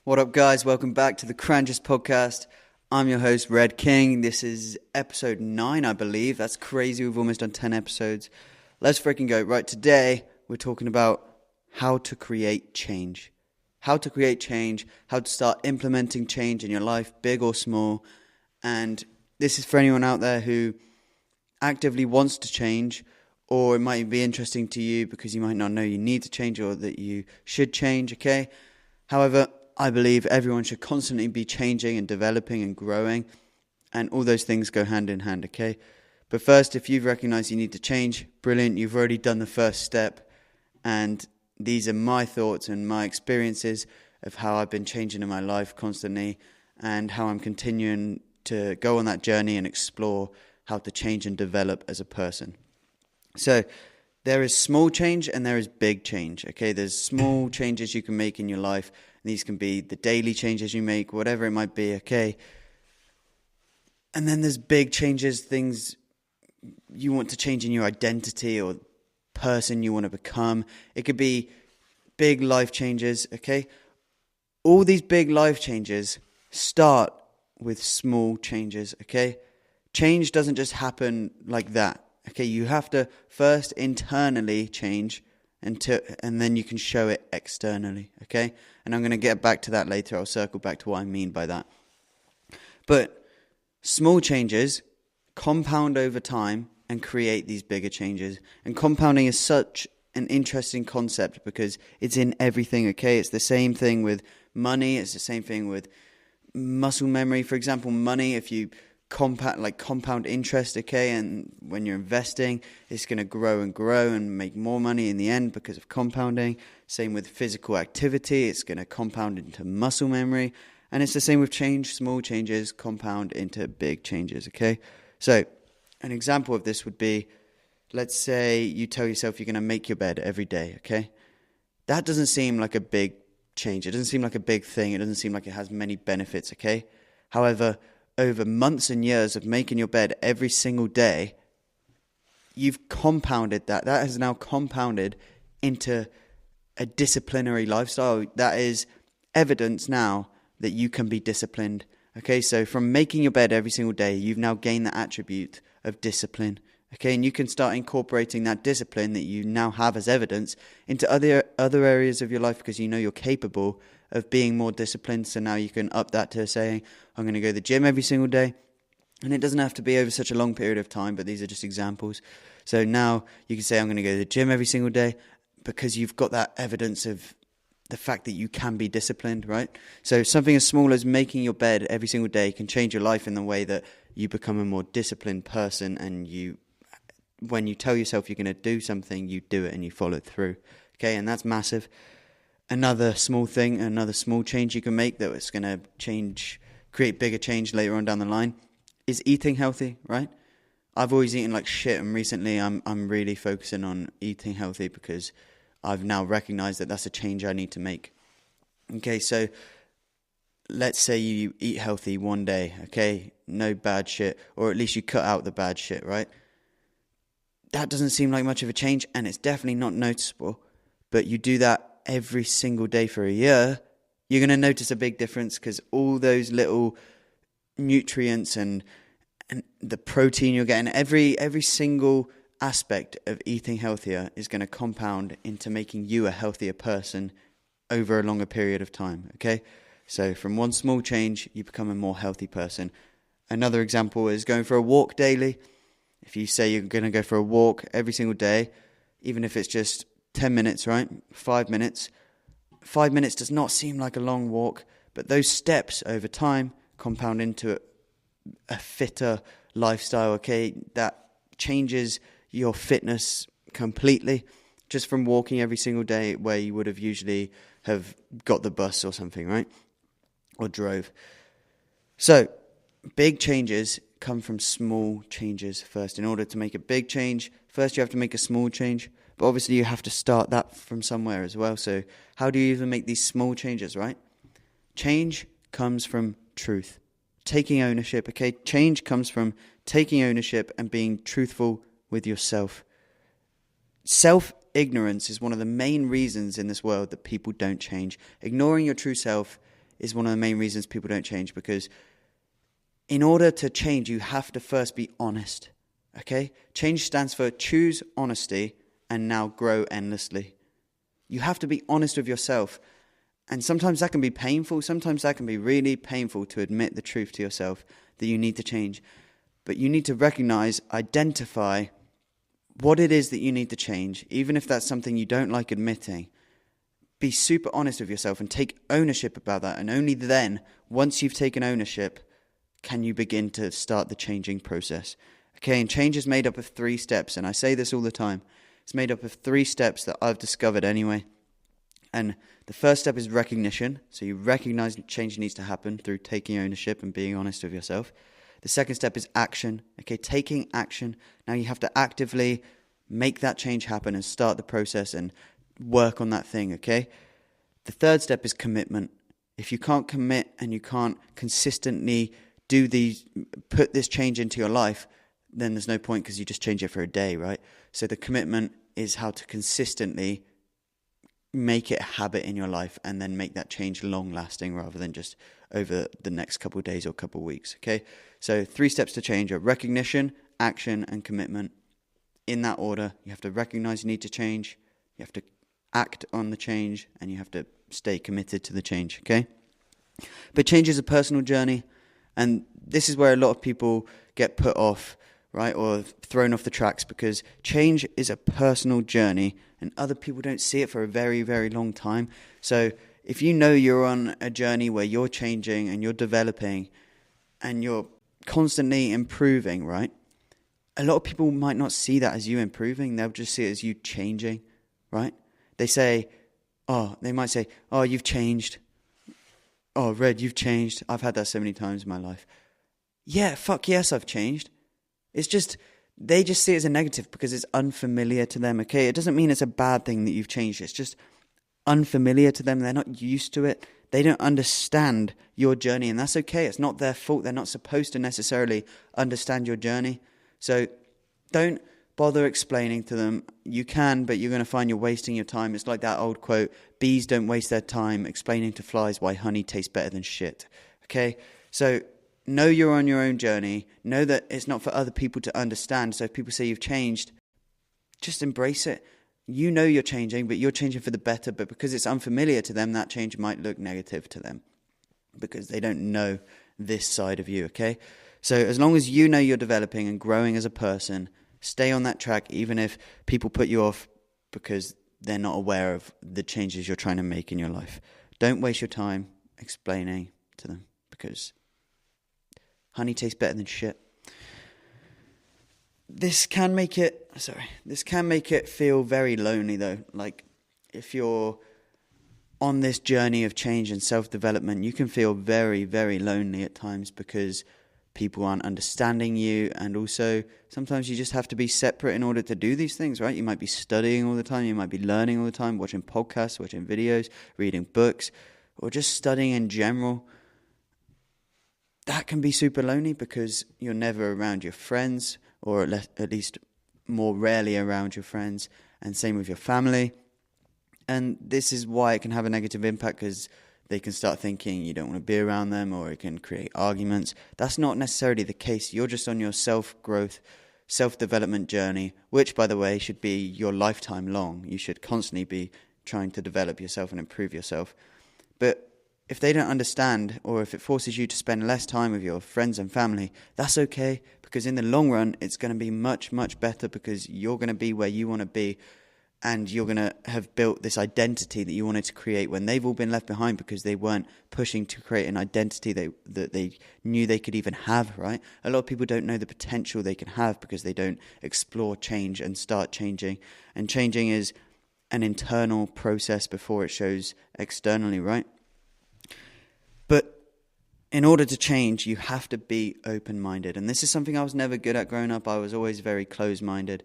What up, guys? Welcome back to the Cranjis podcast. I'm your host, Red King. This is episode 9, I believe. That's crazy. We've almost done 10 episodes. Let's freaking go. Right, today we're talking about how to create change. How to create change, how to start implementing change in your life, big or small. And this is for anyone out there who actively wants to change, or it might be interesting to you because you might not know you need to change or that you should change, okay? However, I believe everyone should constantly be changing and developing and growing, and all those things go hand in hand, okay? But first, if you've recognized you need to change, brilliant, you've already done the first step, and these are my thoughts and my experiences of how I've been changing in my life constantly and how I'm continuing to go on that journey and explore how to change and develop as a person. So there is small change and there is big change, okay? There's small changes you can make in your life. And these can be the daily changes you make, whatever it might be, okay? And then there's big changes, things you want to change in your identity or person you want to become. It could be big life changes, okay? All these big life changes start with small changes, okay? Change doesn't just happen like that, okay? You have to first internally change and then you can show it externally, okay? And I'm going to get back to that later. I'll circle back to what I mean by that. But small changes compound over time and create these bigger changes. And compounding is such an interesting concept because it's in everything, okay? It's the same thing with money. It's the same thing with muscle memory. For example, money, if you compound interest, okay, and when you're investing, it's going to grow and make more money in the end because of compounding. Same with physical activity, it's going to compound into muscle memory, and it's the same with change. Small changes compound into big changes, okay? So an example of this would be, let's say you tell yourself you're going to make your bed every day, okay? That doesn't seem like a big change. It doesn't seem like a big thing. It doesn't seem like it has many benefits, okay? However, over months and years of making your bed every single day, you've compounded that. That has now compounded into a disciplinary lifestyle. That is evidence now that you can be disciplined. Okay, so from making your bed every single day, you've now gained the attribute of discipline. Okay, and you can start incorporating that discipline that you now have as evidence into other areas of your life because you know you're capable of being more disciplined. So now you can up that to saying, I'm going to go to the gym every single day. And it doesn't have to be over such a long period of time, but these are just examples. So now you can say, I'm going to go to the gym every single day because you've got that evidence of the fact that you can be disciplined, right? So something as small as making your bed every single day can change your life in the way that you become a more disciplined person, and when you tell yourself you're going to do something, you do it and you follow through. Okay, and that's massive. Another small thing, another small change you can make that is going to create bigger change later on down the line is eating healthy, right? I've always eaten like shit, and recently I'm really focusing on eating healthy because I've now recognized that that's a change I need to make. Okay, so let's say you eat healthy one day, okay? No bad shit, or at least you cut out the bad shit, right? That doesn't seem like much of a change, and it's definitely not noticeable. But you do that every single day for a year, you're going to notice a big difference because all those little nutrients and the protein you're getting, every single aspect of eating healthier is going to compound into making you a healthier person over a longer period of time, okay? So from one small change, you become a more healthy person. Another example is going for a walk daily. If you say you're going to go for a walk every single day, even if it's just 10 minutes, right? 5 minutes. 5 minutes does not seem like a long walk, but those steps over time compound into a fitter lifestyle, okay? That changes your fitness completely just from walking every single day where you would have usually have got the bus or something, right? Or drove. So, big changes come from small changes first. In order to make a big change, first you have to make a small change. But obviously you have to start that from somewhere as well. So how do you even make these small changes, right? Change comes from truth. Taking ownership, okay? Change comes from taking ownership and being truthful with yourself. Self-ignorance is one of the main reasons in this world that people don't change. Ignoring your true self is one of the main reasons people don't change, because in order to change, you have to first be honest, okay? Change stands for choose honesty and now grow endlessly. You have to be honest with yourself. And sometimes that can be painful. Sometimes that can be really painful to admit the truth to yourself that you need to change. But you need to recognize, identify what it is that you need to change, even if that's something you don't like admitting. Be super honest with yourself and take ownership about that. And only then, once you've taken ownership, can you begin to start the changing process. Okay, and change is made up of 3 steps. And I say this all the time. It's made up of 3 steps that I've discovered anyway. And the first step is recognition. So you recognize change needs to happen through taking ownership and being honest with yourself. The second step is action. Okay, taking action. Now you have to actively make that change happen and start the process and work on that thing, okay? The third step is commitment. If you can't commit and you can't consistently put this change into your life, then there's no point, because you just change it for a day, right? So the commitment is how to consistently make it a habit in your life and then make that change long lasting rather than just over the next couple of days or couple of weeks, okay? So 3 steps to change are recognition, action, and commitment. In that order, you have to recognize you need to change, you have to act on the change, and you have to stay committed to the change, okay? But change is a personal journey, and this is where a lot of people get put off, right, or thrown off the tracks, because change is a personal journey and other people don't see it for a very, very long time. So if you know you're on a journey where you're changing and you're developing and you're constantly improving, right, a lot of people might not see that as you improving. They'll just see it as you changing, right? They might say, oh, you've changed. Oh, Red, you've changed. I've had that so many times in my life. Yeah, fuck yes, I've changed. It's just, they just see it as a negative because it's unfamiliar to them, okay? It doesn't mean it's a bad thing that you've changed. It's just unfamiliar to them. They're not used to it. They don't understand your journey, and that's okay. It's not their fault. They're not supposed to necessarily understand your journey. So don't bother explaining to them. You can, but you're going to find you're wasting your time. It's like that old quote, bees don't waste their time explaining to flies why honey tastes better than shit, okay? So know you're on your own journey. Know that it's not for other people to understand. So if people say you've changed, just embrace it. You know you're changing, but you're changing for the better. But because it's unfamiliar to them, that change might look negative to them because they don't know this side of you, okay? So as long as you know you're developing and growing as a person, stay on that track, even if people put you off because they're not aware of the changes you're trying to make in your life. Don't waste your time explaining to them because honey tastes better than shit. This can make it feel very lonely though. Like if you're on this journey of change and self-development, you can feel very, very lonely at times because people aren't understanding you, and also sometimes you just have to be separate in order to do these things, right? You might be studying all the time, you might be learning all the time, watching podcasts, watching videos, reading books, or just studying in general. That can be super lonely because you're never around your friends, or at least more rarely around your friends, and same with your family. And this is why it can have a negative impact, because they can start thinking you don't want to be around them, or it can create arguments. That's not necessarily the case. You're just on your self-growth, self-development journey, which, by the way, should be your lifetime long. You should constantly be trying to develop yourself and improve yourself. But if they don't understand, or if it forces you to spend less time with your friends and family, that's okay, because in the long run, it's going to be much, much better, because you're going to be where you want to be, and you're going to have built this identity that you wanted to create when they've all been left behind because they weren't pushing to create an identity that they knew they could even have, right? A lot of people don't know the potential they can have because they don't explore change and start changing. And changing is an internal process before it shows externally, right? But in order to change, you have to be open-minded. And this is something I was never good at growing up. I was always very closed-minded,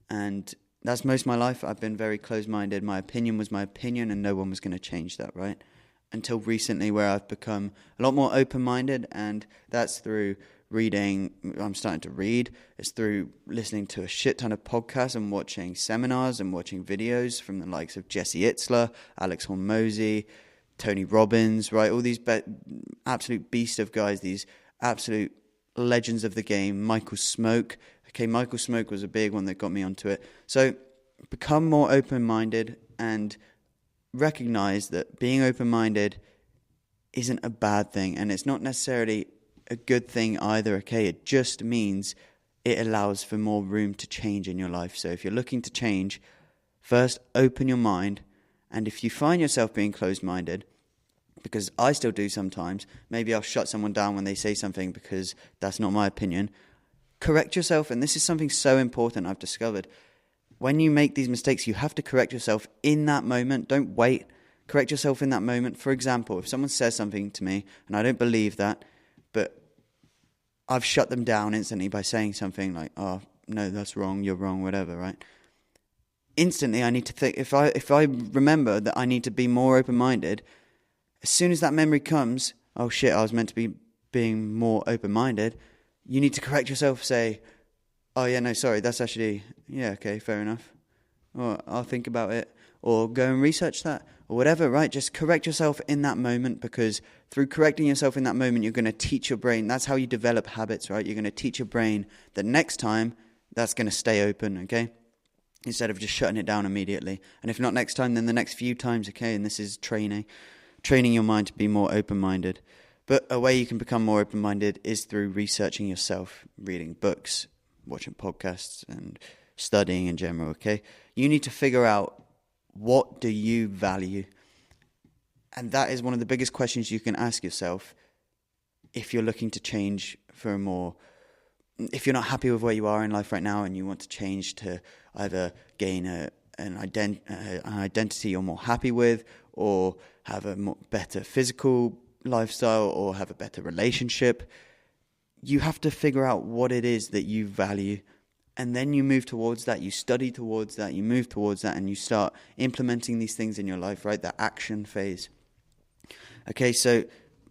and that's most of my life. I've been very closed-minded. My opinion was my opinion, and no one was going to change that, right? Until recently, where I've become a lot more open-minded, and that's through reading. I'm starting to read. It's through listening to a shit ton of podcasts and watching seminars and watching videos from the likes of Jesse Itzler, Alex Hormozy, Tony Robbins, right? All these absolute beast of guys, these absolute legends of the game. Michael Smoke. Okay, Michael Smoke was a big one that got me onto it. So become more open-minded and recognize that being open-minded isn't a bad thing, and it's not necessarily a good thing either, okay? It just means it allows for more room to change in your life. So if you're looking to change, first open your mind, and if you find yourself being closed-minded, because I still do sometimes, maybe I'll shut someone down when they say something because that's not my opinion. Correct yourself, and this is something so important I've discovered. When you make these mistakes, you have to correct yourself in that moment. Don't wait. Correct yourself in that moment. For example, if someone says something to me, and I don't believe that, but I've shut them down instantly by saying something like, oh, no, that's wrong, you're wrong, whatever, right? Instantly, I need to think, if I remember that I need to be more open-minded, as soon as that memory comes, oh shit, I was meant to be being more open-minded, you need to correct yourself, say, oh yeah, no, sorry, that's actually, yeah, okay, fair enough. Or I'll think about it, or go and research that, or whatever, right? Just correct yourself in that moment, because through correcting yourself in that moment, you're going to teach your brain. That's how you develop habits, right? You're going to teach your brain that next time, that's going to stay open, okay? Instead of just shutting it down immediately. And if not next time, then the next few times, okay? And this is training your mind to be more open-minded. But a way you can become more open-minded is through researching yourself, reading books, watching podcasts, and studying in general, okay? You need to figure out, what do you value? And that is one of the biggest questions you can ask yourself if you're looking to change for a more... If you're not happy with where you are in life right now and you want to change to either gain an identity you're more happy with, or have a better physical lifestyle, or have a better relationship, you have to figure out what it is that you value. And then you move towards that, you study towards that, you move towards that, and you start implementing these things in your life, right? The action phase. Okay, so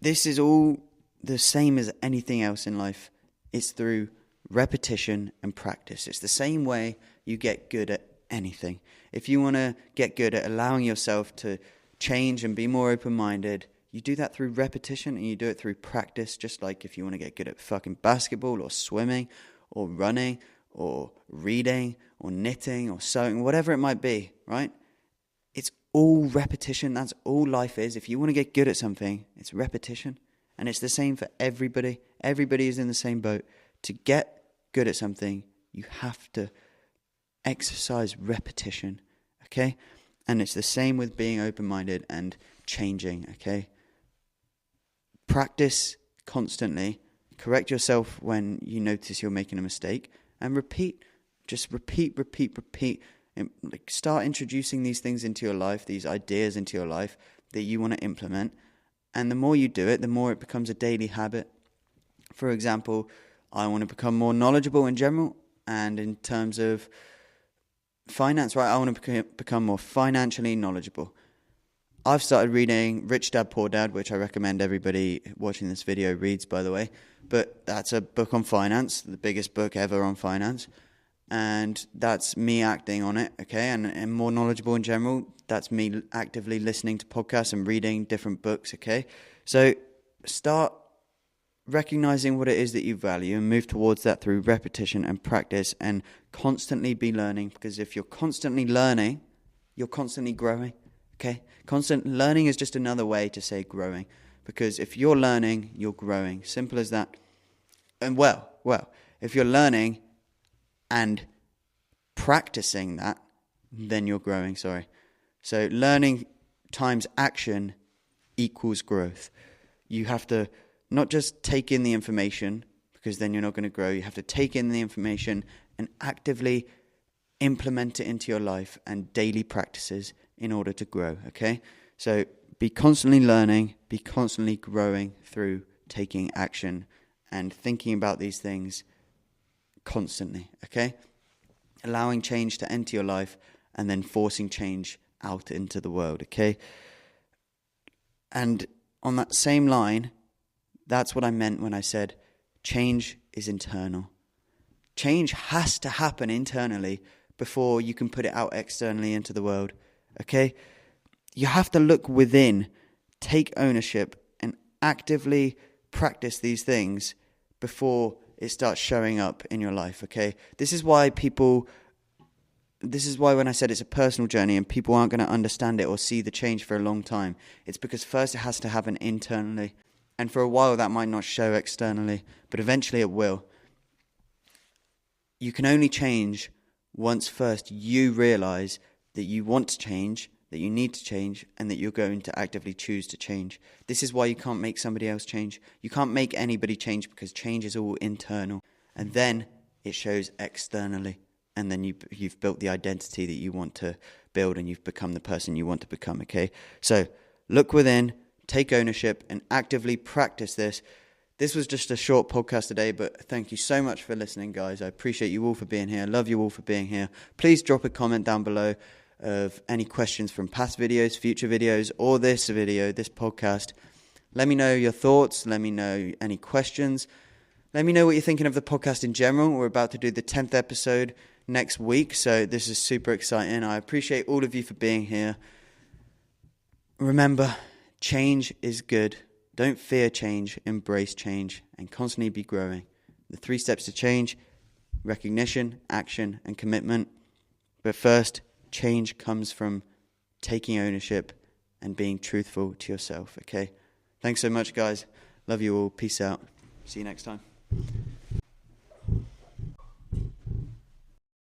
this is all the same as anything else in life. It's through repetition and practice. It's the same way you get good at anything. If you want to get good at allowing yourself to change and be more open-minded, you do that through repetition, and you do it through practice, just like if you want to get good at fucking basketball or swimming or running or reading or knitting or sewing, whatever it might be, right? It's all repetition. That's all life is. If you want to get good at something, it's repetition. And it's the same for everybody. Everybody is in the same boat. To get good at something, you have to exercise repetition, okay? And it's the same with being open-minded and changing, okay? Practice constantly. Correct yourself when you notice you're making a mistake. And repeat. Just repeat. Like, start introducing these things into your life, these ideas into your life that you want to implement. And the more you do it, the more it becomes a daily habit. For example, I want to become more knowledgeable in general, and in terms of finance, right? I want to become more financially knowledgeable. I've started reading Rich Dad, Poor Dad, which I recommend everybody watching this video reads, by the way. But that's a book on finance, the biggest book ever on finance. And that's me acting on it, okay? And more knowledgeable in general. That's me actively listening to podcasts and reading different books, okay? So start recognizing what it is that you value and move towards that through repetition and practice, and constantly be learning. Because if you're constantly learning, you're constantly growing, okay? Constant learning is just another way to say growing. Because if you're learning, you're growing. Simple as that. And well, if you're learning and practicing that, then you're growing, sorry. So learning times action equals growth. You have to not just take in the information, because then you're not going to grow. You have to take in the information and actively implement it into your life and daily practices in order to grow, okay? So be constantly learning, be constantly growing through taking action and thinking about these things constantly, okay? Allowing change to enter your life and then forcing change out into the world, okay? And on that same line, that's what I meant when I said change is internal. Change has to happen internally before you can put it out externally into the world, okay? You have to look within take ownership and actively practice these things before it starts showing up in your life, okay? This is why when I said it's a personal journey and people aren't going to understand it or see the change for a long time, it's because first it has to happen internally. And for a while that might not show externally, but eventually it will. You can only change once first you realize that you want to change, that you need to change, and that you're going to actively choose to change. This is why you can't make somebody else change. You can't make anybody change because change is all internal. And then it shows externally. And then you've built the identity that you want to build, and you've become the person you want to become, okay? So look within, take ownership, and actively practice this. This was just a short podcast today, but thank you so much for listening, guys. I appreciate you all for being here. I love you all for being here. Please drop a comment down below of any questions from past videos, future videos, or this video, this podcast. Let me know your thoughts. Let me know any questions. Let me know what you're thinking of the podcast in general. We're about to do the 10th episode next week, so this is super exciting. I appreciate all of you for being here. Remember, change is good. Don't fear change, embrace change, and constantly be growing. The 3 steps to change: recognition, action, and commitment. But first, change comes from taking ownership and being truthful to yourself, okay? Thanks so much, guys. Love you all. Peace out. See you next time.